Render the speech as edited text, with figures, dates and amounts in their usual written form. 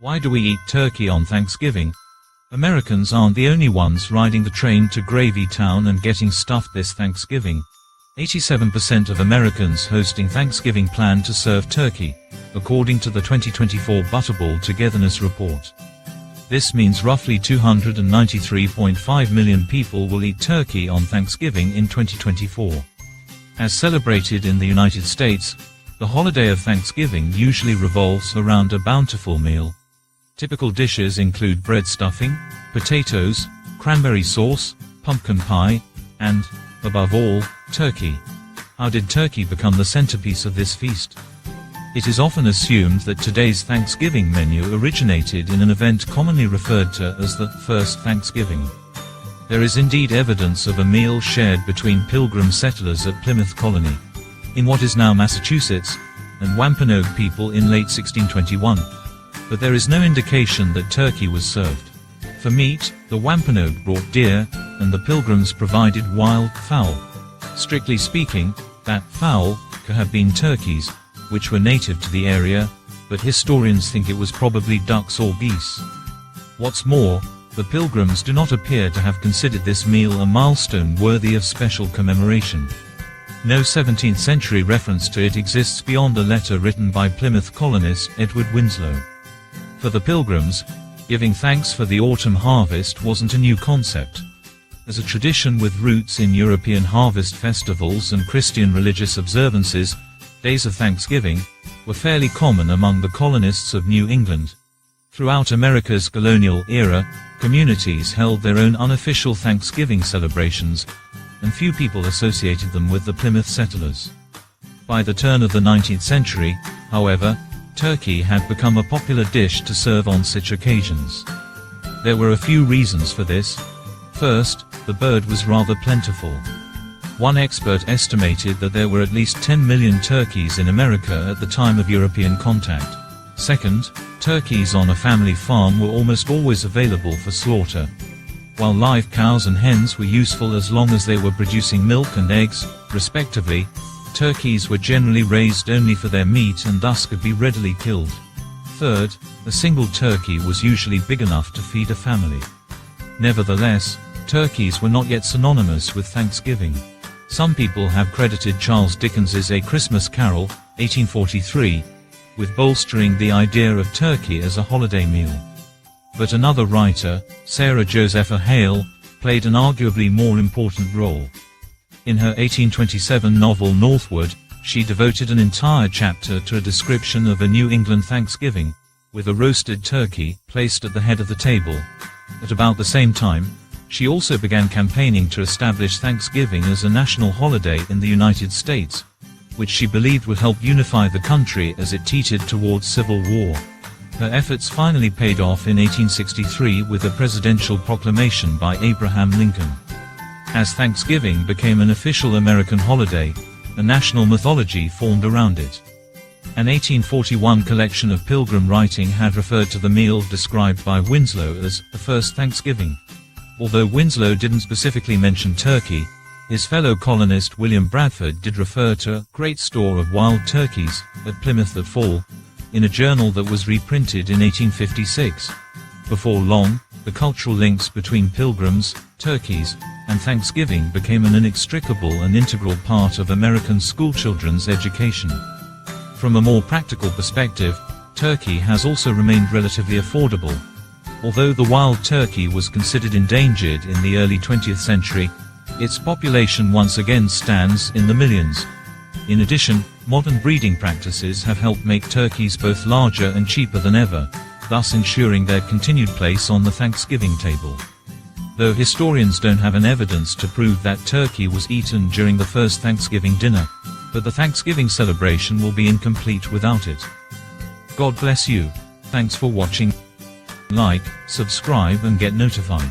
Why do we eat turkey on Thanksgiving? Americans aren't the only ones riding the train to Gravy Town and getting stuffed this Thanksgiving. 87% of Americans hosting Thanksgiving plan to serve turkey, according to the 2024 Butterball Togetherness Report. This means roughly 293.5 million people will eat turkey on Thanksgiving in 2024. As celebrated in the United States, the holiday of Thanksgiving usually revolves around a bountiful meal. Typical dishes include bread stuffing, potatoes, cranberry sauce, pumpkin pie, and, above all, turkey. How did turkey become the centerpiece of this feast? It is often assumed that today's Thanksgiving menu originated in an event commonly referred to as the First Thanksgiving. There is indeed evidence of a meal shared between Pilgrim settlers at Plymouth Colony, in what is now Massachusetts, and Wampanoag people in late 1621. But there is no indication that turkey was served. For meat, the Wampanoag brought deer, and the Pilgrims provided wild fowl. Strictly speaking, that fowl could have been turkeys, which were native to the area, but historians think it was probably ducks or geese. What's more, the Pilgrims do not appear to have considered this meal a milestone worthy of special commemoration. No 17th century reference to it exists beyond a letter written by Plymouth colonist Edward Winslow. For the Pilgrims, giving thanks for the autumn harvest wasn't a new concept. As a tradition with roots in European harvest festivals and Christian religious observances, days of Thanksgiving were fairly common among the colonists of New England. Throughout America's colonial era, communities held their own unofficial Thanksgiving celebrations, and few people associated them with the Plymouth settlers. By the turn of the 19th century, however, turkey had become a popular dish to serve on such occasions. There were a few reasons for this. First, the bird was rather plentiful. One expert estimated that there were at least 10 million turkeys in America at the time of European contact. Second, turkeys on a family farm were almost always available for slaughter. While live cows and hens were useful as long as they were producing milk and eggs, respectively, turkeys were generally raised only for their meat and thus could be readily killed. Third, a single turkey was usually big enough to feed a family. Nevertheless, turkeys were not yet synonymous with Thanksgiving. Some people have credited Charles Dickens's A Christmas Carol, 1843, with bolstering the idea of turkey as a holiday meal. But another writer, Sarah Josepha Hale, played an arguably more important role. In her 1827 novel Northwood, she devoted an entire chapter to a description of a New England Thanksgiving, with a roasted turkey placed at the head of the table. At about the same time, she also began campaigning to establish Thanksgiving as a national holiday in the United States, which she believed would help unify the country as it teetered towards civil war. Her efforts finally paid off in 1863 with a presidential proclamation by Abraham Lincoln. As Thanksgiving became an official American holiday, a national mythology formed around it. An 1841 collection of Pilgrim writing had referred to the meal described by Winslow as the First Thanksgiving. Although Winslow didn't specifically mention turkey, his fellow colonist William Bradford did refer to a great store of wild turkeys at Plymouth that fall, in a journal that was reprinted in 1856. Before long, the cultural links between Pilgrims, turkeys, and Thanksgiving became an inextricable and integral part of American schoolchildren's education. From a more practical perspective, turkey has also remained relatively affordable. Although the wild turkey was considered endangered in the early 20th century, its population once again stands in the millions. In addition, modern breeding practices have helped make turkeys both larger and cheaper than ever, thus ensuring their continued place on the Thanksgiving table. Though historians don't have an evidence to prove that turkey was eaten during the first Thanksgiving dinner, but the Thanksgiving celebration will be incomplete without it. God bless you. Thanks for watching. Like, subscribe and get notified.